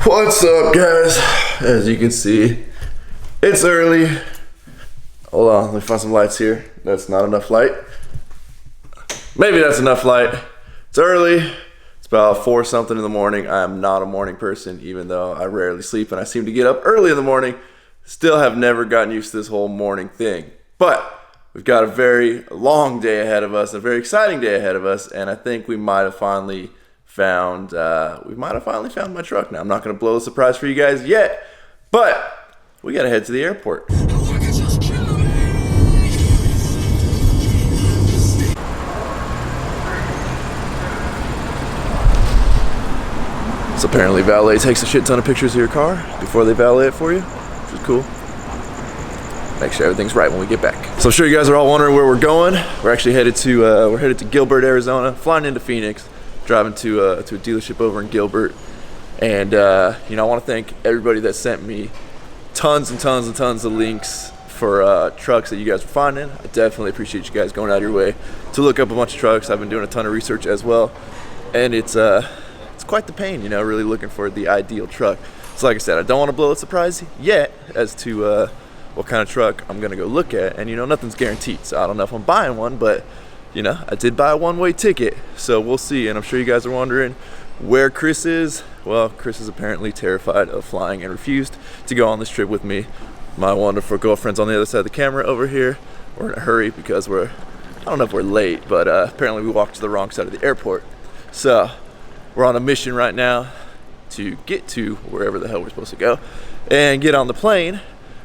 What's up, guys? As you can see, it's early. Hold on, let me find some lights here. That's not enough light. Maybe that's enough light. It's early. It's about 4 something in the morning. I am not a morning person, even though I rarely sleep and I seem to get up early in the morning. Still have never gotten used to this whole morning thing. But we've got a very long day ahead of us, a very exciting day ahead of us, and I think we might have finally found my truck now. I'm not going to blow a surprise for you guys yet, but we got to head to the airport. So apparently valet takes a shit ton of pictures of your car before they valet it for you, which is cool. Make sure everything's right when we get back. So I'm sure you guys are all wondering where we're going. We're actually headed to Gilbert, Arizona, flying into Phoenix, driving to a dealership over in Gilbert. And I want to thank everybody that sent me tons and tons and tons of links for trucks that you guys were finding. I definitely appreciate you guys going out of your way to look up a bunch of trucks. I've been doing a ton of research as well, and it's quite the pain, really looking for the ideal truck. So like I said, I don't want to blow a surprise yet as to what kind of truck I'm gonna go look at, and nothing's guaranteed, so I don't know if I'm buying one, but I did buy a one-way ticket, so we'll see. And I'm sure you guys are wondering where Chris is. Well, Chris is apparently terrified of flying and refused to go on this trip with me. My wonderful girlfriend's on the other side of the camera over here. We're in a hurry because I don't know if we're late, but apparently we walked to the wrong side of the airport. So we're on a mission right now to get to wherever the hell we're supposed to go and get on the plane.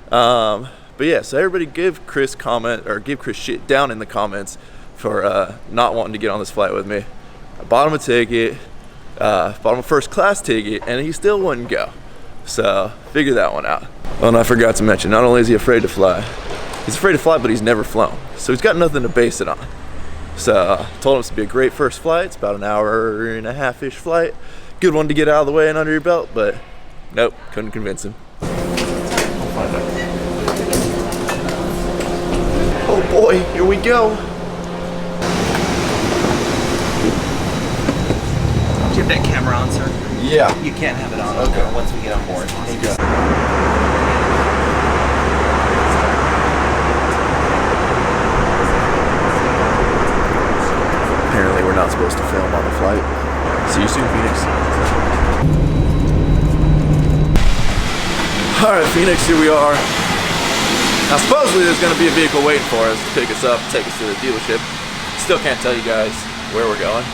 But yeah, so everybody give Chris shit down in the comments for not wanting to get on this flight with me. I bought him a ticket, bought him a first class ticket, and he still wouldn't go. So figure that one out. Oh, and I forgot to mention, not only is he afraid to fly, but he's never flown. So he's got nothing to base it on. So I told him it's to be a great first flight. It's about an hour and a half-ish flight. Good one to get out of the way and under your belt, but nope, couldn't convince him. Oh boy, here we go. Do you have that camera on, sir? Yeah. You can't have it on once we get on board. Okay. Apparently we're not supposed to film on the flight. See you soon, Phoenix. Alright, Phoenix, here we are. Now supposedly there's going to be a vehicle waiting for us to pick us up, take us to the dealership. Still can't tell you guys where we're going.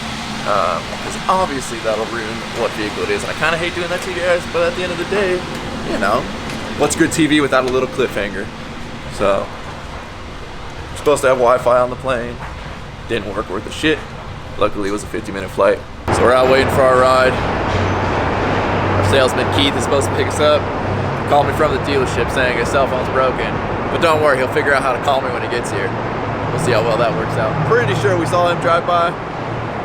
Because obviously that'll ruin what vehicle it is, and I kind of hate doing that to you guys, but at the end of the day, what's good TV without a little cliffhanger? So, we're supposed to have Wi-Fi on the plane, didn't work worth a shit. Luckily it was a 50-minute flight. So we're out waiting for our ride. Our salesman Keith is supposed to pick us up. He called me from the dealership saying his cell phone's broken, but don't worry, he'll figure out how to call me when he gets here. We'll see how well that works out. Pretty sure we saw him drive by,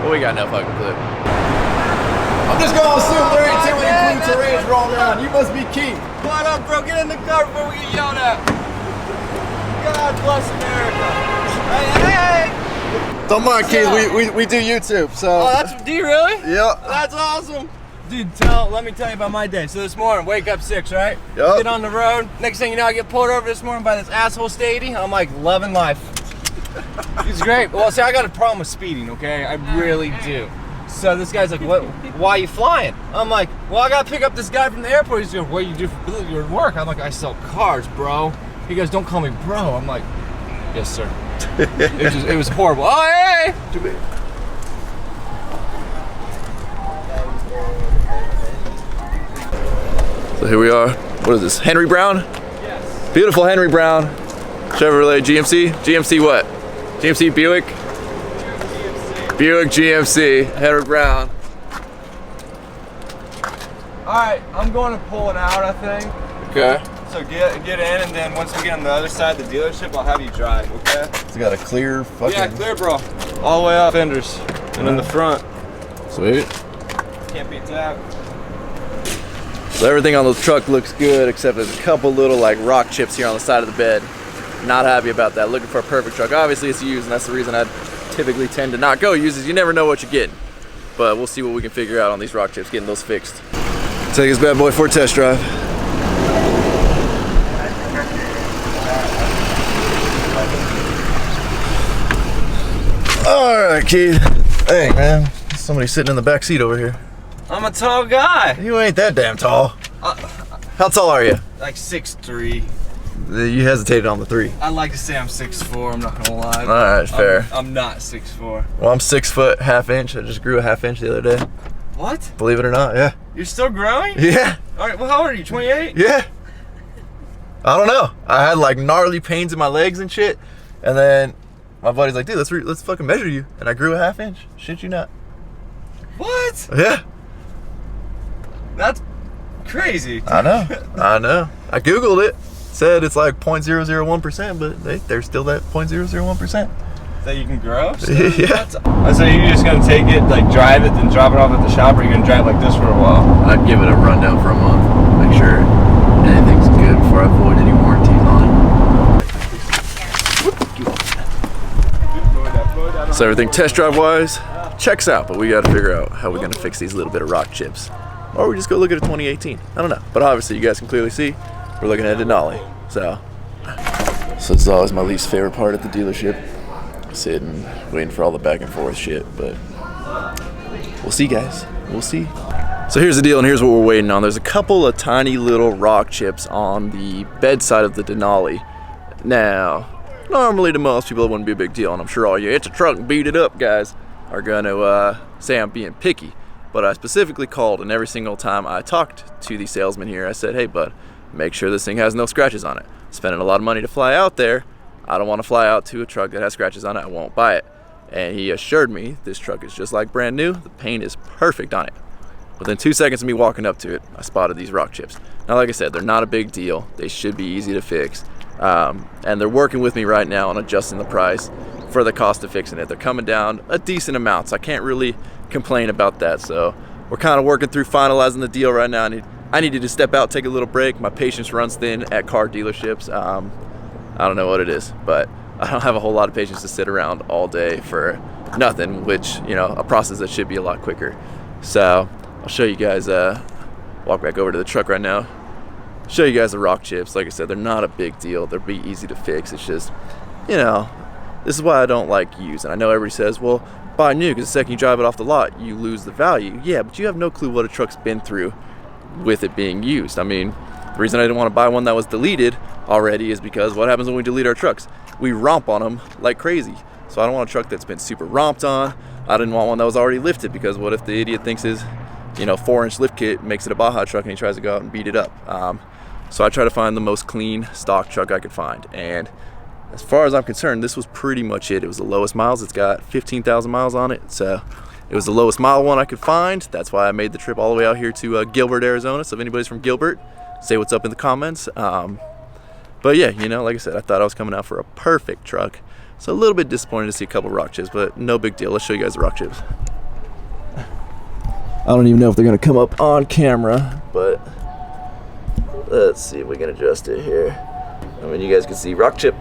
but we got no fucking clue. I'm just gonna assume there ain't too many blue terrains rolling around. You must be Keith. What up, bro? Get in the car before we get yelled at. God bless America. Hey. Don't mind, Keith. We do YouTube, so. Oh, do you really? Yeah. That's awesome. Dude, let me tell you about my day. So this morning, wake up 6, right? Yep. Get on the road. Next thing you know, I get pulled over this morning by this asshole Stady. I'm like, loving life. It's great. Well, see, I got a problem with speeding, okay? I really do. So this guy's like, "What? Why are you flying?" I'm like, "Well, I gotta pick up this guy from the airport." He's like, "What do you do for your work?" I'm like, "I sell cars, bro." He goes, "Don't call me bro." I'm like, "Yes, sir." It was horrible. Oh, hey! Too big. So here we are. What is this? Henry Brown? Yes. Beautiful Henry Brown. Chevrolet GMC? GMC what? GMC Buick? Buick GMC, Henry Brown. Alright, I'm going to pull it out, I think. Okay. So get in, and then once we get on the other side of the dealership, I'll have you drive, okay? It's got a clear fucking... Yeah, clear, bro. All the way up fenders. And in the front. Sweet. Can't beat that. So everything on the truck looks good, except there's a couple little rock chips here on the side of the bed. Not happy about that. Looking for a perfect truck. Obviously it's used, and that's the reason I typically tend to not go used, is you never know what you're getting. But we'll see what we can figure out on these rock chips, getting those fixed. Take this bad boy for a test drive. All right, Keith. Hey, man. Somebody's sitting in the back seat over here. I'm a tall guy. You ain't that damn tall. How tall are you? Like 6'3". You hesitated on the 3. I like to say I'm 6'4", I'm not gonna lie. All right, fair. I'm not 6'4". Well, I'm 6 foot, ½ inch. I just grew a ½ inch the other day. What? Believe it or not, yeah. You're still growing? Yeah. All right, well, how old are you, 28? Yeah. I don't know. I had like gnarly pains in my legs and shit. And then my buddy's like, dude, let's fucking measure you. And I grew a ½ inch. Shit you not. What? Yeah. That's crazy. I know. I know. I Googled it. Said it's like 0.001%, but they're still that 0.001%. That you can grow? Yeah. So you're just gonna take it, like drive it, then drop it off at the shop, or you're gonna drive like this for a while? I'd give it a rundown for a month. Make sure anything's good before I void any warranties on it. So everything test drive wise checks out, but we got to figure out how we're gonna fix these little bit of rock chips, or we just go look at a 2018. I don't know, but obviously you guys can clearly see we're looking at a Denali. So this is always my least favorite part at the dealership. Sitting, waiting for all the back and forth shit, but we'll see, guys. We'll see. So here's the deal, and here's what we're waiting on. There's a couple of tiny little rock chips on the bedside of the Denali. Now, normally to most people it wouldn't be a big deal, and I'm sure all you "it's a truck and beat it up" guys are gonna say I'm being picky. But I specifically called, and every single time I talked to the salesman here, I said, hey bud, make sure this thing has no scratches on it. Spending a lot of money to fly out there. I don't want to fly out to a truck that has scratches on it. I won't buy it. And he assured me this truck is just like brand new. The paint is perfect on it. Within 2 seconds of me walking up to it, I spotted these rock chips. Now, like I said, they're not a big deal. They should be easy to fix. And they're working with me right now on adjusting the price for the cost of fixing it. They're coming down a decent amount, so I can't really complain about that. So we're kind of working through finalizing the deal right now. I needed to step out, take a little break. My patience runs thin at car dealerships. I don't know what it is, but I don't have a whole lot of patience to sit around all day for nothing, which, you know, a process that should be a lot quicker. So I'll show you guys, walk back over to the truck right now, show you guys the rock chips. Like I said, they're not a big deal. They'll be easy to fix. It's just, you know, this is why I don't like used. And I know everybody says, well, buy new, because the second you drive it off the lot, you lose the value. Yeah, but you have no clue what a truck's been through with it being used. I mean, the reason I didn't want to buy one that was deleted already is because what happens when we delete our trucks? We romp on them like crazy. So I don't want a truck that's been super romped on. I didn't want one that was already lifted, because what if the idiot thinks his, you know, 4-inch lift kit makes it a Baja truck and he tries to go out and beat it up. So I try to find the most clean stock truck I could find. And as far as I'm concerned, this was pretty much it. It was the lowest miles. It's got 15,000 miles on it. So it was the lowest mile one I could find. That's why I made the trip all the way out here to Gilbert, Arizona. So if anybody's from Gilbert, say what's up in the comments. But yeah, you know, like I said, I thought I was coming out for a perfect truck. So a little bit disappointed to see a couple rock chips, but no big deal. Let's show you guys the rock chips. I don't even know if they're gonna come up on camera, but let's see if we can adjust it here. I mean, you guys can see rock chip,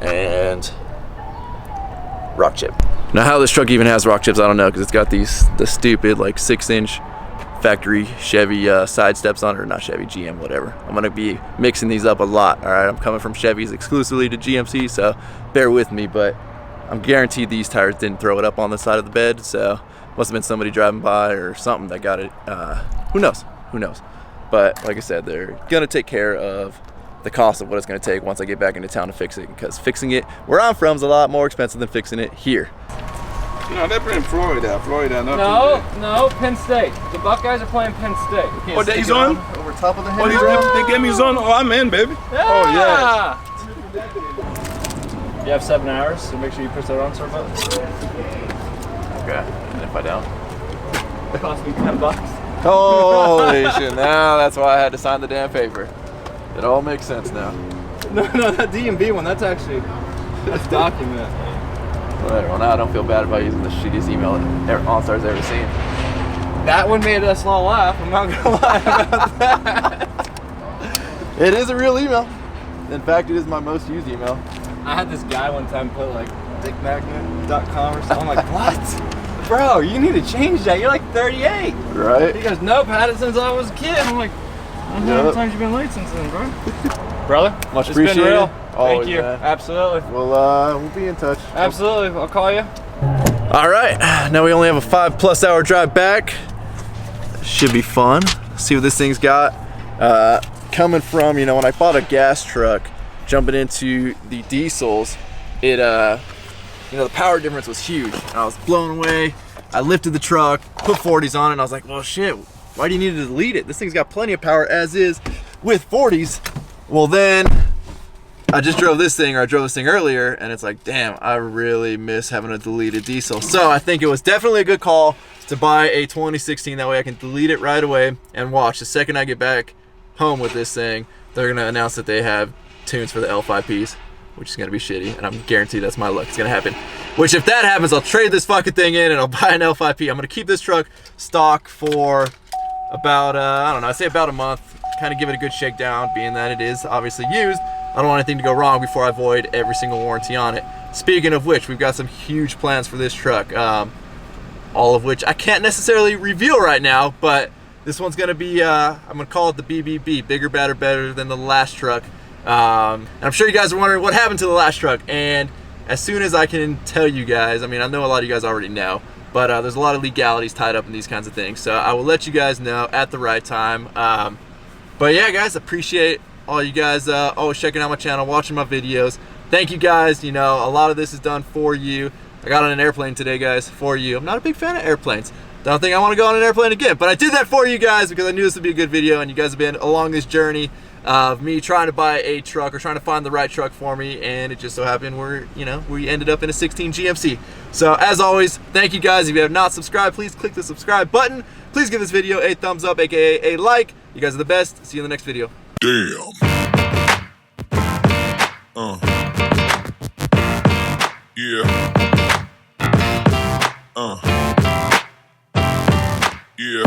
and rock chip. Now how this truck even has rock chips, I don't know, because it's got the stupid like 6-inch factory Chevy side steps on it, or not Chevy, GM, whatever. I'm gonna be mixing these up a lot. All right, I'm coming from Chevys exclusively to GMC, so bear with me, but I'm guaranteed these tires didn't throw it up on the side of the bed, so must have been somebody driving by or something that got it. Who knows? But like I said, they're gonna take care of the cost of what it's gonna take once I get back into town to fix it, because fixing it where I'm from is a lot more expensive than fixing it here. No, they're in Florida. No, Penn State. The Buckeyes are playing Penn State. Oh, he's on? Over top of the Oh, head. they gave me his on. Oh, I'm in, baby. Yeah. Oh, yeah. You have 7 hours, so make sure you push that on start button. Okay, and if I don't? It cost me $10. Holy shit, now that's why I had to sign the damn paper. It all makes sense now. No, that D&B one, that's document. Whatever, well now I don't feel bad about using the shittiest email OnStar's ever seen. That one made us all laugh, I'm not gonna lie about that. It is a real email. In fact, it is my most used email. I had this guy one time put like dickmagnet.com or something. I'm like, what? bro, you need to change that. You're like 38. Right? He goes, nope, had it since I was a kid. I'm like, how many times you been late since then, bro? Brother, Much it's been appreciated. real. Always, Thank you. man. Absolutely. We'll be in touch. Absolutely. I'll call you. All right, now we only have a 5+ hour drive back. Should be fun. See what this thing's got. Coming from, you know, when I bought a gas truck, jumping into the diesels, it, you know, the power difference was huge. I was blown away. I lifted the truck, put 40s on it, and I was like, well, shit, why do you need to delete it? This thing's got plenty of power as is with 40s. Well, then I just drove this thing, or I drove this thing earlier, and it's like, damn, I really miss having a deleted diesel. So I think it was definitely a good call to buy a 2016. That way I can delete it right away and watch. The second I get back home with this thing, they're gonna announce that they have tunes for the L5Ps, which is gonna be shitty, and I'm guaranteed that's my luck. It's gonna happen. Which, if that happens, I'll trade this fucking thing in and I'll buy an L5P. I'm gonna keep this truck stock for about, I don't know, I'd say about a month. Kind of give it a good shakedown, being that it is obviously used. I don't want anything to go wrong before I void every single warranty on it. Speaking of which, we've got some huge plans for this truck, all of which I can't necessarily reveal right now, but this one's gonna be, I'm gonna call it the BBB, bigger, badder, better than the last truck. And I'm sure you guys are wondering what happened to the last truck, and as soon as I can tell you guys, I mean, I know a lot of you guys already know, but there's a lot of legalities tied up in these kinds of things, so I will let you guys know at the right time. But yeah, guys, appreciate all you guys always checking out my channel, watching my videos. Thank you guys. You know, a lot of this is done for you. I got on an airplane today, guys, for you. I'm not a big fan of airplanes. Don't think I want to go on an airplane again, but I did that for you guys because I knew this would be a good video, and you guys have been along this journey of me trying to buy a truck or trying to find the right truck for me, and it just so happened we ended up in a 16 GMC. So as always, thank you guys. If you have not subscribed, please click the subscribe button. Please give this video a thumbs up, aka a like. You guys are the best. See you in the next video. Damn. Yeah. Yeah.